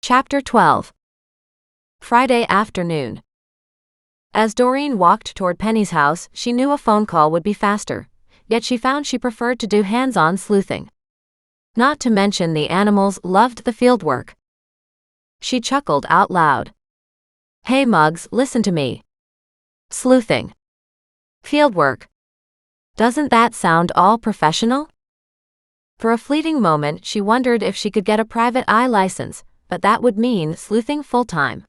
Chapter 12. Friday afternoon. As Doreen walked toward Penny's house, she knew a phone call would be faster, yet she found she preferred to do hands-on sleuthing. Not to mention the animals loved the fieldwork. She chuckled out loud. Hey Muggs, listen to me. Sleuthing. Fieldwork. Doesn't that sound all professional? For a fleeting moment she wondered if she could get a private eye license, but that would mean sleuthing full-time.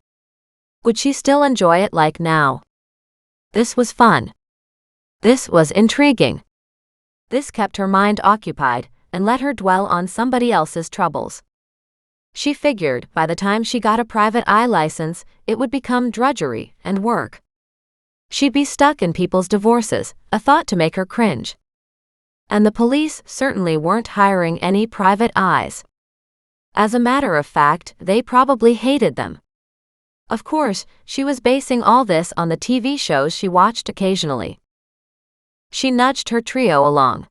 Would she still enjoy it like now? This was fun. This was intriguing. This kept her mind occupied and let her dwell on somebody else's troubles. She figured by the time she got a private eye license, it would become drudgery and work. She'd be stuck in people's divorces, a thought to make her cringe. And the police certainly weren't hiring any private eyes. As a matter of fact, they probably hated them. Of course, she was basing all this on the TV shows she watched occasionally. She nudged her trio along.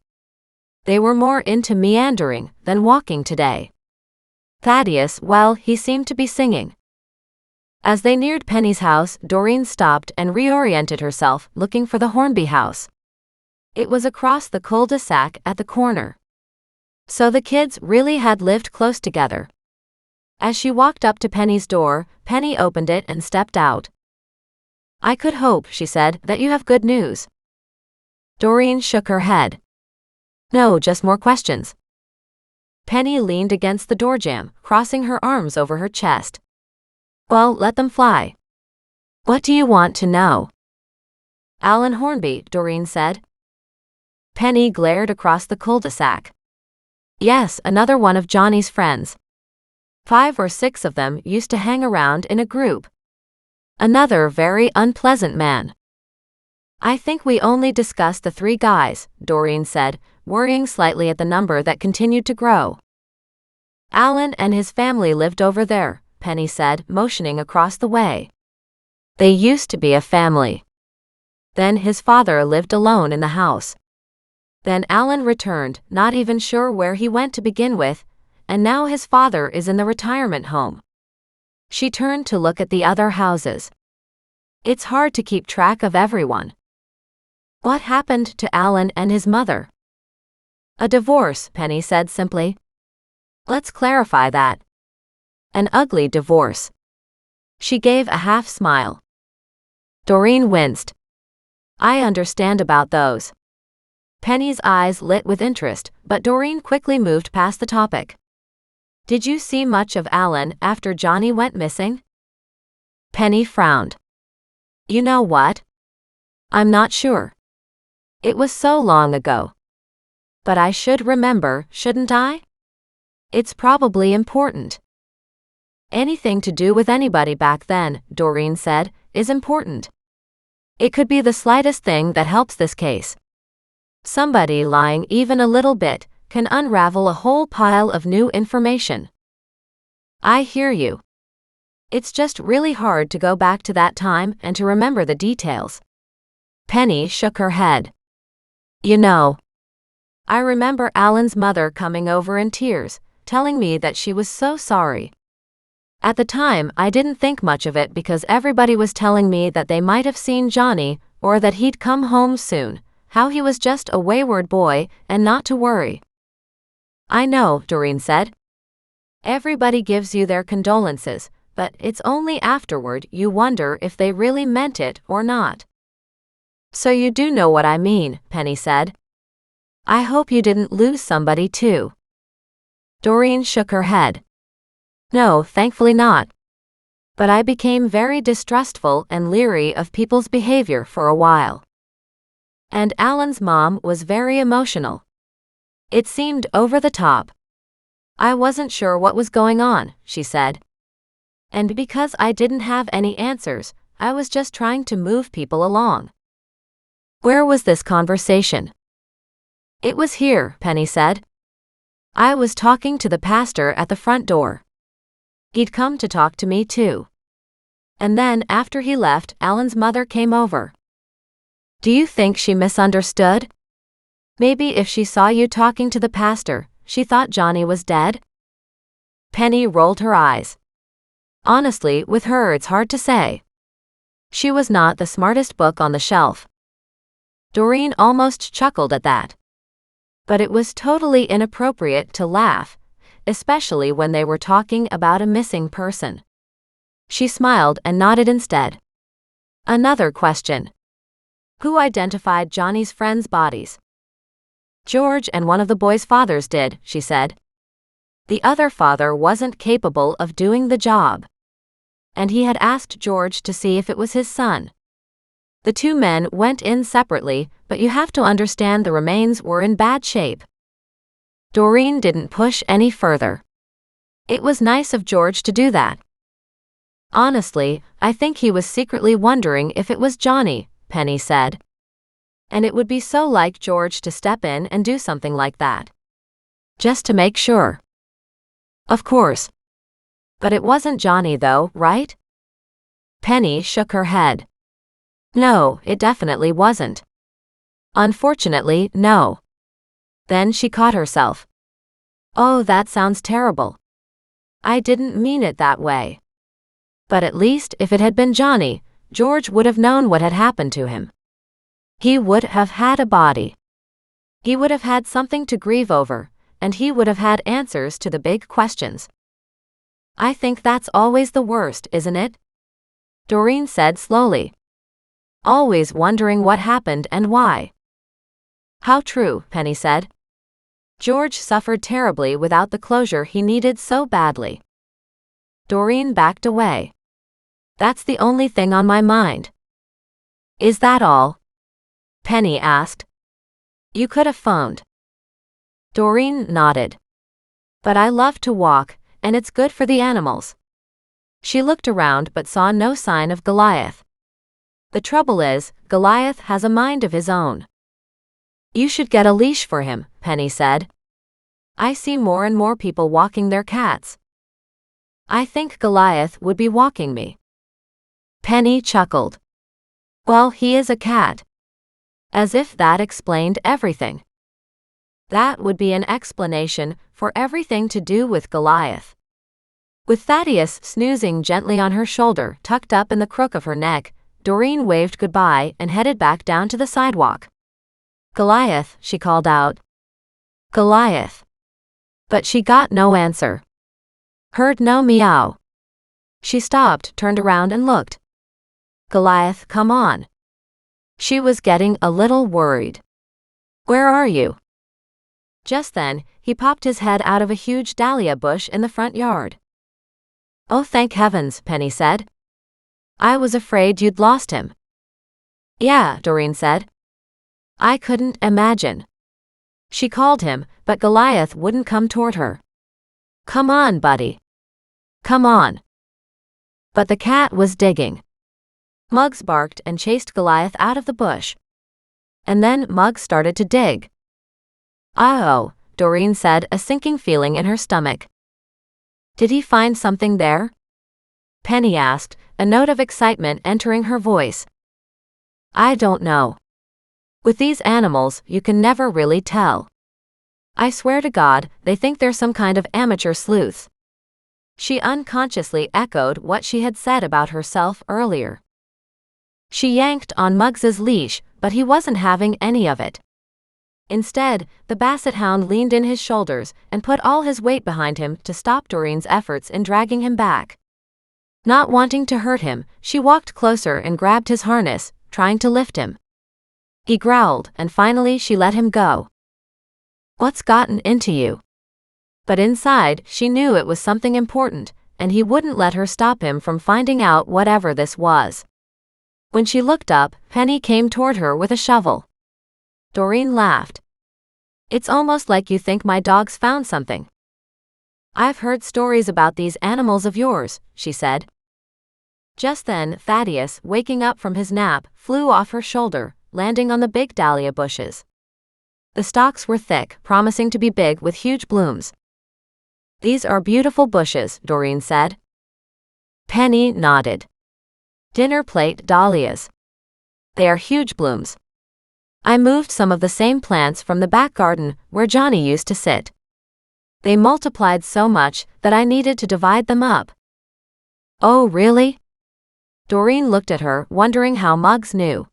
They were more into meandering than walking today. Thaddeus, well, he seemed to be singing. As they neared Penny's house, Doreen stopped and reoriented herself, looking for the Hornby house. It was across the cul-de-sac at the corner. So the kids really had lived close together. As she walked up to Penny's door, Penny opened it and stepped out. I could hope, she said, that you have good news. Doreen shook her head. No, just more questions. Penny leaned against the doorjamb, crossing her arms over her chest. Well, let them fly. What do you want to know? Alan Hornby, Doreen said. Penny glared across the cul-de-sac. Yes, another one of Johnny's friends. 5 or 6 of them used to hang around in a group. Another very unpleasant man. I think we only discussed the 3 guys, Doreen said, worrying slightly at the number that continued to grow. Alan and his family lived over there, Penny said, motioning across the way. They used to be a family. Then his father lived alone in the house. Then Alan returned, not even sure where he went to begin with, and now his father is in the retirement home. She turned to look at the other houses. It's hard to keep track of everyone. What happened to Alan and his mother? A divorce, Penny said simply. Let's clarify that. An ugly divorce. She gave a half smile. Doreen winced. I understand about those. Penny's eyes lit with interest, but Doreen quickly moved past the topic. Did you see much of Alan after Johnny went missing? Penny frowned. You know what? I'm not sure. It was so long ago. But I should remember, shouldn't I? It's probably important. Anything to do with anybody back then, Doreen said, is important. It could be the slightest thing that helps this case. Somebody lying even a little bit can unravel a whole pile of new information. I hear you. It's just really hard to go back to that time and to remember the details. Penny shook her head. You know, I remember Alan's mother coming over in tears, telling me that she was so sorry. At the time, I didn't think much of it because everybody was telling me that they might have seen Johnny or that he'd come home soon, how he was just a wayward boy and not to worry. I know, Doreen said. Everybody gives you their condolences, but it's only afterward you wonder if they really meant it or not. So you do know what I mean, Penny said. I hope you didn't lose somebody too. Doreen shook her head. No, thankfully not. But I became very distrustful and leery of people's behavior for a while. And Alan's mom was very emotional. It seemed over the top. I wasn't sure what was going on, she said. And because I didn't have any answers, I was just trying to move people along. Where was this conversation? It was here, Penny said. I was talking to the pastor at the front door. He'd come to talk to me too. And then, after he left, Alan's mother came over. Do you think she misunderstood? Maybe if she saw you talking to the pastor, she thought Johnny was dead? Penny rolled her eyes. Honestly, with her it's hard to say. She was not the smartest book on the shelf. Doreen almost chuckled at that. But it was totally inappropriate to laugh, especially when they were talking about a missing person. She smiled and nodded instead. Another question. Who identified Johnny's friends' bodies? George and one of the boys' fathers did, she said. The other father wasn't capable of doing the job. And he had asked George to see if it was his son. The two men went in separately, but you have to understand the remains were in bad shape. Doreen didn't push any further. It was nice of George to do that. Honestly, I think he was secretly wondering if it was Johnny, Penny said. And it would be so like George to step in and do something like that. Just to make sure. Of course. But it wasn't Johnny though, right? Penny shook her head. No, it definitely wasn't. Unfortunately, no. Then she caught herself. Oh, that sounds terrible. I didn't mean it that way. But at least if it had been Johnny, George would have known what had happened to him. He would have had a body. He would have had something to grieve over, and he would have had answers to the big questions. I think that's always the worst, isn't it? Doreen said slowly. Always wondering what happened and why. How true, Penny said. George suffered terribly without the closure he needed so badly. Doreen backed away. That's the only thing on my mind. Is that all? Penny asked. You could have phoned. Doreen nodded. But I love to walk, and it's good for the animals. She looked around but saw no sign of Goliath. The trouble is, Goliath has a mind of his own. You should get a leash for him, Penny said. I see more and more people walking their cats. I think Goliath would be walking me. Penny chuckled. Well, he is a cat. As if that explained everything. That would be an explanation for everything to do with Goliath. With Thaddeus snoozing gently on her shoulder tucked up in the crook of her neck, Doreen waved goodbye and headed back down to the sidewalk. Goliath, she called out. Goliath. But she got no answer. Heard no meow. She stopped, turned around and looked. Goliath, come on. She was getting a little worried. Where are you? Just then, he popped his head out of a huge dahlia bush in the front yard. Oh, thank heavens, Penny said. I was afraid you'd lost him. Yeah, Doreen said. I couldn't imagine. She called him, but Goliath wouldn't come toward her. Come on, buddy. Come on. But the cat was digging. Muggs barked and chased Goliath out of the bush. And then Muggs started to dig. Oh, Doreen said, a sinking feeling in her stomach. Did he find something there? Penny asked, a note of excitement entering her voice. I don't know. With these animals, you can never really tell. I swear to God, they think they're some kind of amateur sleuths. She unconsciously echoed what she had said about herself earlier. She yanked on Muggs's leash, but he wasn't having any of it. Instead, the basset hound leaned in his shoulders and put all his weight behind him to stop Doreen's efforts in dragging him back. Not wanting to hurt him, she walked closer and grabbed his harness, trying to lift him. He growled, and finally she let him go. What's gotten into you? But inside, she knew it was something important, and he wouldn't let her stop him from finding out whatever this was. When she looked up, Penny came toward her with a shovel. Doreen laughed. It's almost like you think my dog's found something. I've heard stories about these animals of yours, she said. Just then, Thaddeus, waking up from his nap, flew off her shoulder, landing on the big dahlia bushes. The stalks were thick, promising to be big with huge blooms. These are beautiful bushes, Doreen said. Penny nodded. Dinner plate dahlias. They are huge blooms. I moved some of the same plants from the back garden where Johnny used to sit. They multiplied so much that I needed to divide them up. Oh, really? Doreen looked at her, wondering how Muggs knew.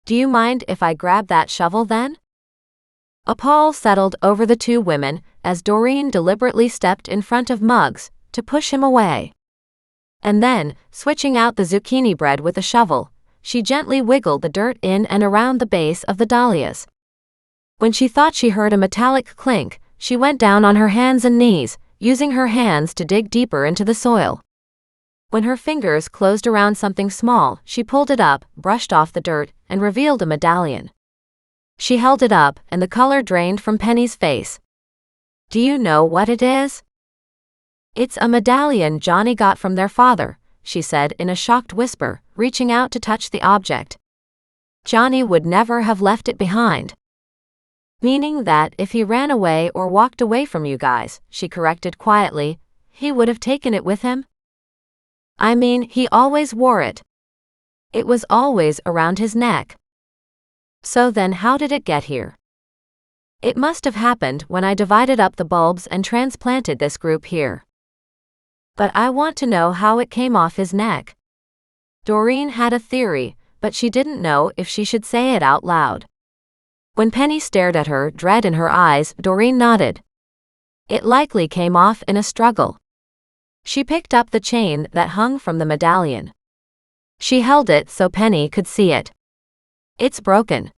Do you mind if I grab that shovel then? A pall settled over the two women as Doreen deliberately stepped in front of Muggs to push him away. And then, switching out the zucchini bread with a shovel, she gently wiggled the dirt in and around the base of the dahlias. When she thought she heard a metallic clink, she went down on her hands and knees, using her hands to dig deeper into the soil. When her fingers closed around something small, she pulled it up, brushed off the dirt, and revealed a medallion. She held it up, and the color drained from Penny's face. Do you know what it is? It's a medallion Johnny got from their father, she said in a shocked whisper, reaching out to touch the object. Johnny would never have left it behind. Meaning that if he ran away or walked away from you guys, she corrected quietly, he would have taken it with him? I mean, he always wore it. It was always around his neck. So then how did it get here? It must have happened when I divided up the bulbs and transplanted this group here. But I want to know how it came off his neck. Doreen had a theory, but she didn't know if she should say it out loud. When Penny stared at her, dread in her eyes, Doreen nodded. It likely came off in a struggle. She picked up the chain that hung from the medallion. She held it so Penny could see it. It's broken.